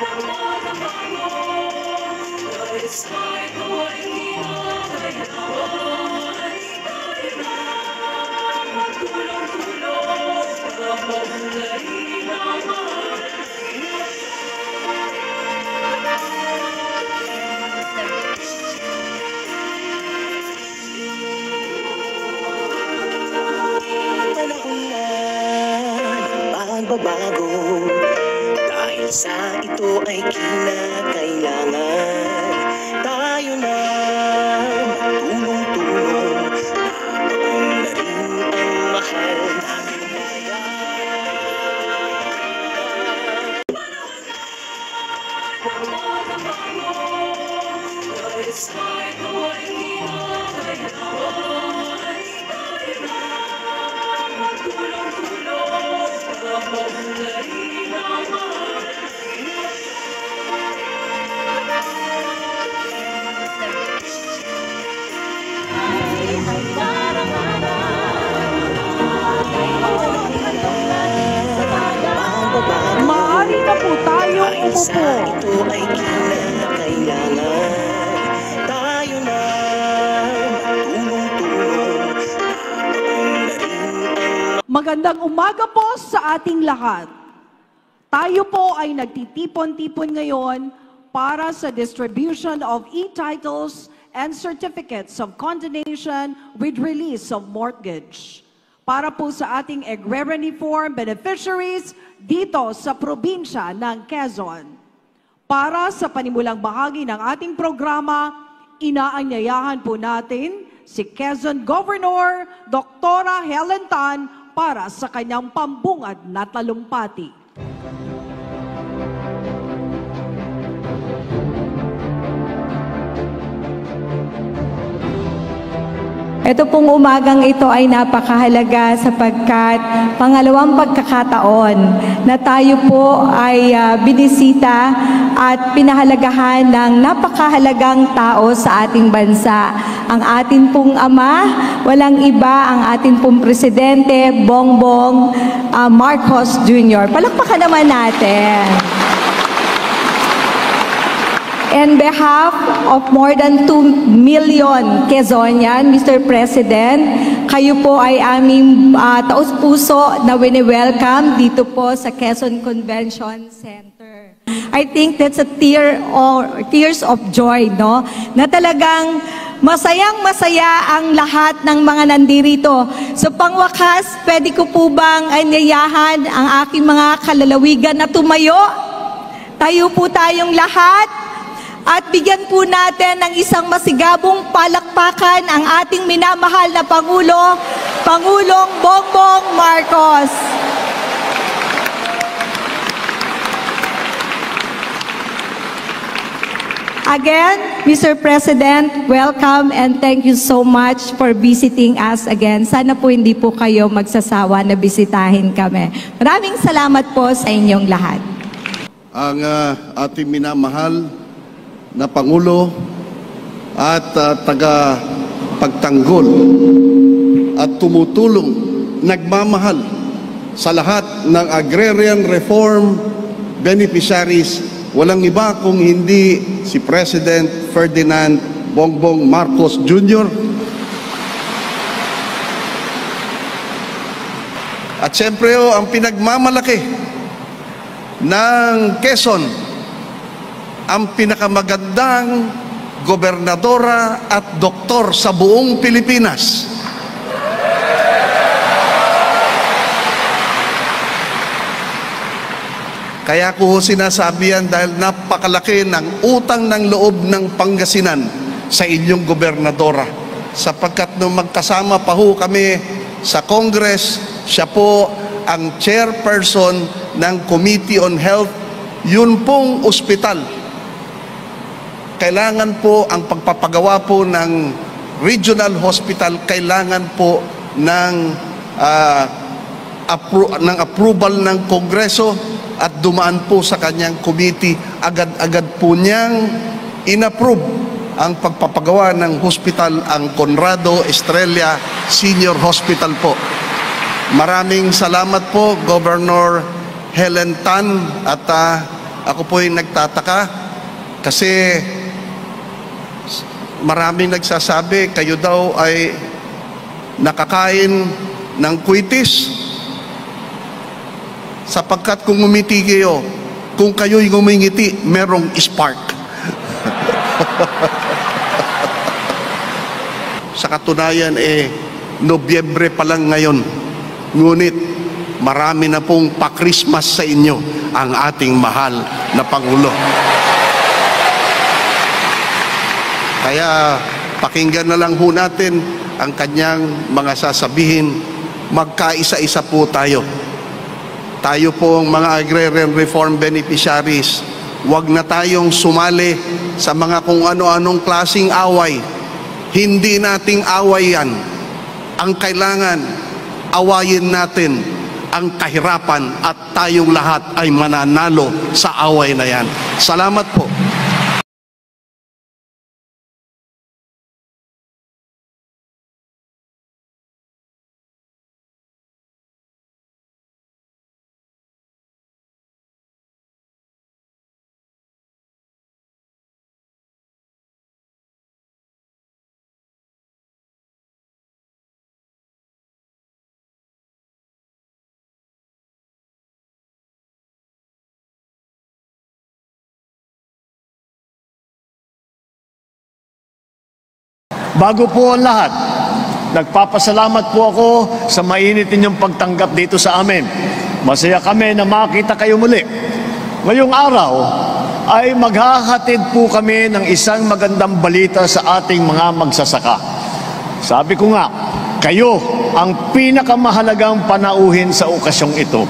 Bago dahil sa ito ay kinakailangan tayo na tulong-tulong napaunlarin ang mahal natin Maaari na po tayong umupo. Ito ay kinakailangan tayo na tulong-tulong napaunlarin. Magandang umaga po sa ating lahat. Tayo po ay nagtitipon-tipon ngayon para sa distribution of e-titles and certificates of condonation with release of mortgage para po sa ating agrarian reform beneficiaries dito sa probinsya ng Quezon. Para sa panimulang bahagi ng ating programa, inaanyayahan po natin si Quezon Governor Dr. Helen Tan para sa kanyang pambungad na talumpati. Ito pong umagang ito ay napakahalaga sapagkat pangalawang pagkakataon na tayo po ay binisita at pinahalagahan ng napakahalagang tao sa ating bansa. Ang atin pong ama, walang iba, ang atin pong presidente, Bongbong Marcos Jr. Palakpakan naman natin. On behalf of more than 2 million Quezonian, Mr. President, kayo po ay aming taus-puso na wini-welcome dito po sa Quezon Convention Center. I think that's a tears of joy, no? Na talagang masayang-masaya ang lahat ng mga nandirito. So pangwakas, pwede ko po bang anyayahan ang aking mga kalalawigan na tumayo? Tayo po tayong lahat. At bigyan po natin ng isang masigabong palakpakan ang ating minamahal na Pangulo, Pangulong Bongbong Marcos. Again, Mr. President, welcome and thank you so much for visiting us again. Sana po hindi po kayo magsasawa na bisitahin kami. Maraming salamat po sa inyong lahat. Ang ating minamahal na Pangulo at taga-pagtanggol at tumutulong, nagmamahal sa lahat ng agrarian reform beneficiaries, walang iba kung hindi si President Ferdinand Bongbong Marcos Jr. At siyempre ang pinagmamalaki ng Quezon, ang pinakamagandang gobernadora at doktor sa buong Pilipinas. Kaya ko sinasabi yan dahil napakalaki ng utang ng loob ng Pangasinan sa inyong gobernadora. Sapagkat nung magkasama pa ho kami sa Congress, siya po ang chairperson ng Committee on Health. Yun pong ospital, kailangan po ang pagpapagawa po ng regional hospital, kailangan po ng approval ng Kongreso at dumaan po sa kanyang committee. Agad-agad po niyang inapprove ang pagpapagawa ng hospital, ang Conrado Estrella Senior Hospital po. Maraming salamat po, Governor Helen Tan, at Ako po ay nagtataka kasi maraming nagsasabi kayo daw ay nakakain ng kwitis sapagkat kung umiti kayo, kung kayo'y ngumingiti, merong spark. Sa katunayan, Nobyembre pa lang ngayon. Ngunit, marami na pong pa-Christmas sa inyo ang ating mahal na Pangulo. Kaya, pakinggan na lang ho natin ang kanyang mga sasabihin. Magkaisa-isa po tayo. Tayo pong mga agrarian reform beneficiaries, huwag na tayong sumali sa mga kung ano-anong klaseng away. Hindi nating away yan. Ang kailangan, awayin natin ang kahirapan at tayong lahat ay mananalo sa away na yan. Salamat po. Bago po ang lahat, nagpapasalamat po ako sa mainit ninyong pagtanggap dito sa amin. Masaya kami na makita kayo muli. Ngayong araw ay maghahatid po kami ng isang magandang balita sa ating mga magsasaka. Sabi ko nga, kayo ang pinakamahalagang panauhin sa okasyong ito.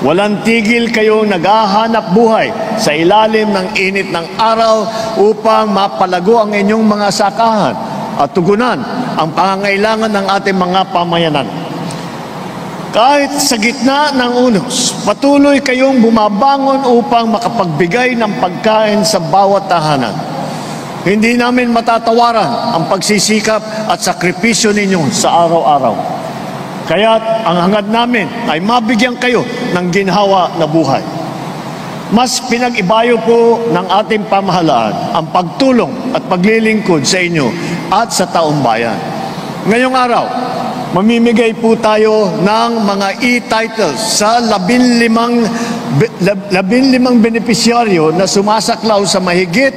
Walang tigil kayong naghahanap buhay sa ilalim ng init ng araw upang mapalago ang inyong mga sakahan at tugunan ang pangangailangan ng ating mga pamayanan. Kahit sa gitna ng unos, patuloy kayong bumabangon upang makapagbigay ng pagkain sa bawat tahanan. Hindi namin matatawaran ang pagsisikap at sakripisyo ninyo sa araw-araw. Kaya't ang hangad namin ay mabigyan kayo ng ginhawa na buhay. Mas pinag-ibayo po ng ating pamahalaan ang pagtulong at paglilingkod sa inyo at sa taong bayan. Ngayong araw, mamimigay po tayo ng mga e-titles sa 15 benepisyaryo na sumasaklaw sa mahigit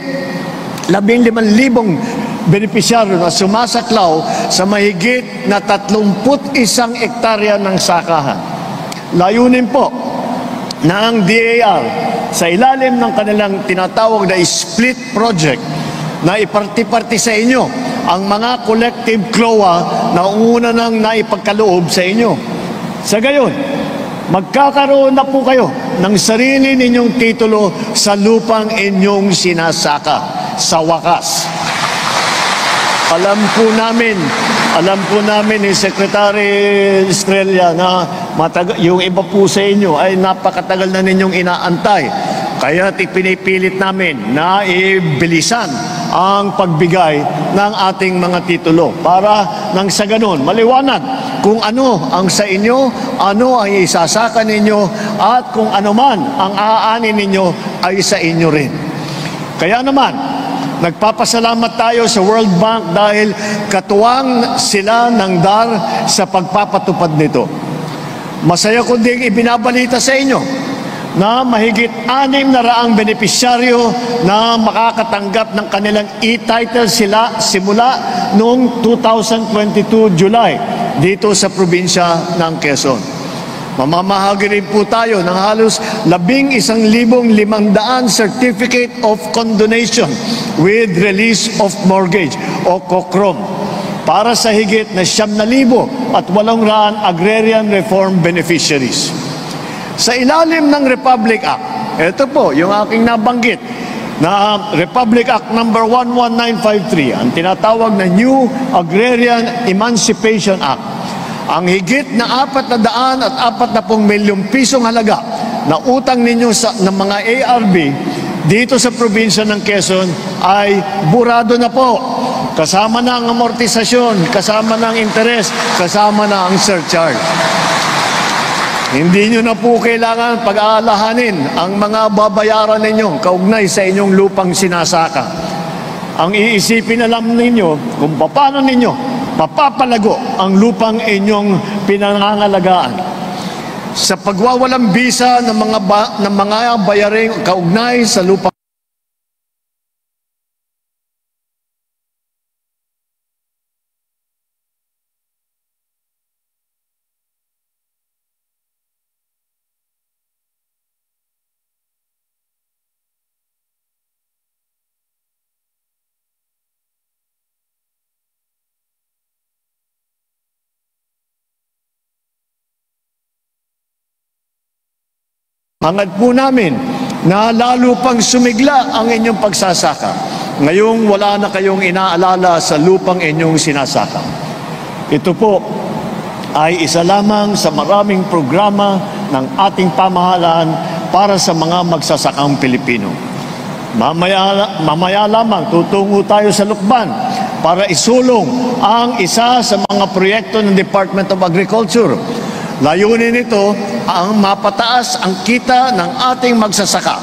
15,000 benepisyaryo na sumasaklaw sa mahigit na 31 ektarya ng sakahan. Layunin po na ang DAR sa ilalim ng kanilang tinatawag na split project na iparti-parti sa inyo ang mga collective CLOA na una nang naipagkaloob sa inyo. Sa gayon, magkakaroon na po kayo ng sarili ninyong titulo sa lupang inyong sinasaka. Sa wakas, alam po namin ni Secretary Estrella na yung iba po sa inyo ay napakatagal na ninyong inaantay. Kaya ipinipilit namin na ibilisan ang pagbigay ng ating mga titulo para nang sa ganun maliwanag kung ano ang sa inyo, ano ang isasaka ninyo at kung ano man ang aanin ninyo ay sa inyo rin. Kaya naman, nagpapasalamat tayo sa World Bank dahil katuwang sila ng DAR sa pagpapatupad nito. Masaya ko ding ibinabalita sa inyo na mahigit 600 benepisyaryo na makakatanggap ng kanilang e-title sila simula noong 2022 July dito sa probinsya ng Quezon. Mamamahagi rin po tayo ng halos 11,500 Certificate of Condonation with Release of Mortgage o COCROM para sa higit na 9,800 agrarian reform beneficiaries. Sa ilalim ng Republic Act, ito po yung aking nabanggit na Republic Act number 11953, ang tinatawag na New Agrarian Emancipation Act. Ang higit na 440 milyong pisong halaga na utang ninyo ng mga ARB dito sa probinsya ng Quezon ay burado na po. Kasama na ang amortisasyon, kasama na ang interest, kasama na ang surcharge. Hindi nyo na po kailangan pag-aalahanin ang mga babayaran ninyo kaugnay sa inyong lupang sinasaka. Ang iisipin na lang ninyo kung paano ninyo mapapalago ang lupang inyong pinangangalagaan. Sa pagwawalang bisa ng mga bayaring kaugnay sa lupang hangad po namin na lalo pang sumigla ang inyong pagsasaka. Ngayong wala na kayong inaalala sa lupang inyong sinasaka. Ito po ay isa lamang sa maraming programa ng ating pamahalaan para sa mga magsasakang Pilipino. Mamaya lamang tutungo tayo sa Lukban para isulong ang isa sa mga proyekto ng Department of Agriculture. Layunin nito ang mapataas ang kita ng ating magsasaka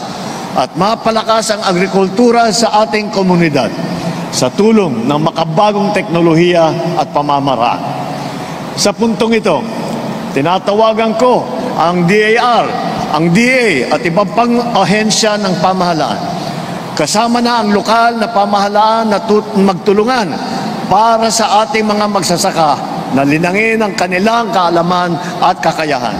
at mapalakas ang agrikultura sa ating komunidad sa tulong ng makabagong teknolohiya at pamamaraan. Sa puntong ito, tinatawagan ko ang DAR, ang DA at ibang pang ahensya ng pamahalaan. Kasama na ang lokal na pamahalaan na magtulungan para sa ating mga magsasaka na linangin ang kanilang kaalaman at kakayahan.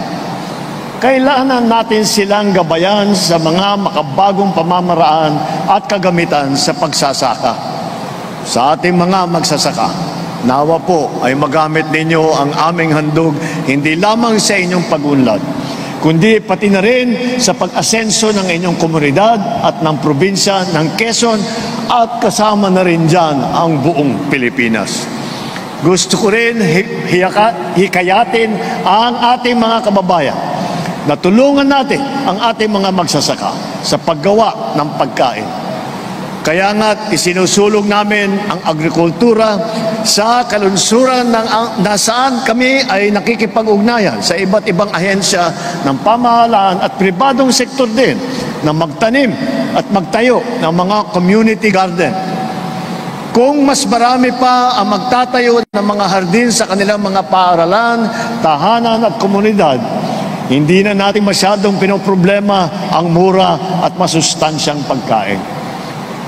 Kailangan natin silang gabayan sa mga makabagong pamamaraan at kagamitan sa pagsasaka. Sa ating mga magsasaka, nawa po ay magamit ninyo ang aming handog hindi lamang sa inyong pag-unlad, kundi pati na rin sa pag-asenso ng inyong komunidad at ng probinsya ng Quezon at kasama na rin dyan ang buong Pilipinas. Gusto ko rin hikayatin ang ating mga kababayan na tulungan natin ang ating mga magsasaka sa paggawa ng pagkain. Kaya nga't isinusulong namin ang agrikultura sa kalunsuran na saan kami ay nakikipag-ugnayan sa iba't ibang ahensya ng pamahalaan at pribadong sektor din na magtanim at magtayo ng mga community garden. Kung mas marami pa ang magtatayo ng mga hardin sa kanilang mga paaralan, tahanan at komunidad, hindi na natin masyadong pinoproblema ang mura at masustansyang pagkain.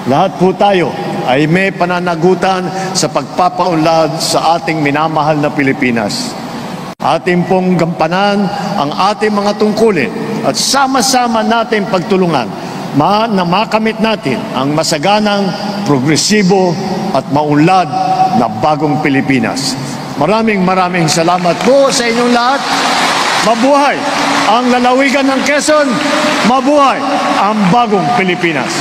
Lahat po tayo ay may pananagutan sa pagpapaunlad sa ating minamahal na Pilipinas. Ating pong gampanan ang ating mga tungkulin at sama-sama natin pagtulungan na makamit natin ang masaganang, progresibo at maunlad na bagong Pilipinas. Maraming salamat po sa inyong lahat. Mabuhay ang lalawigan ng Quezon! Mabuhay ang bagong Pilipinas!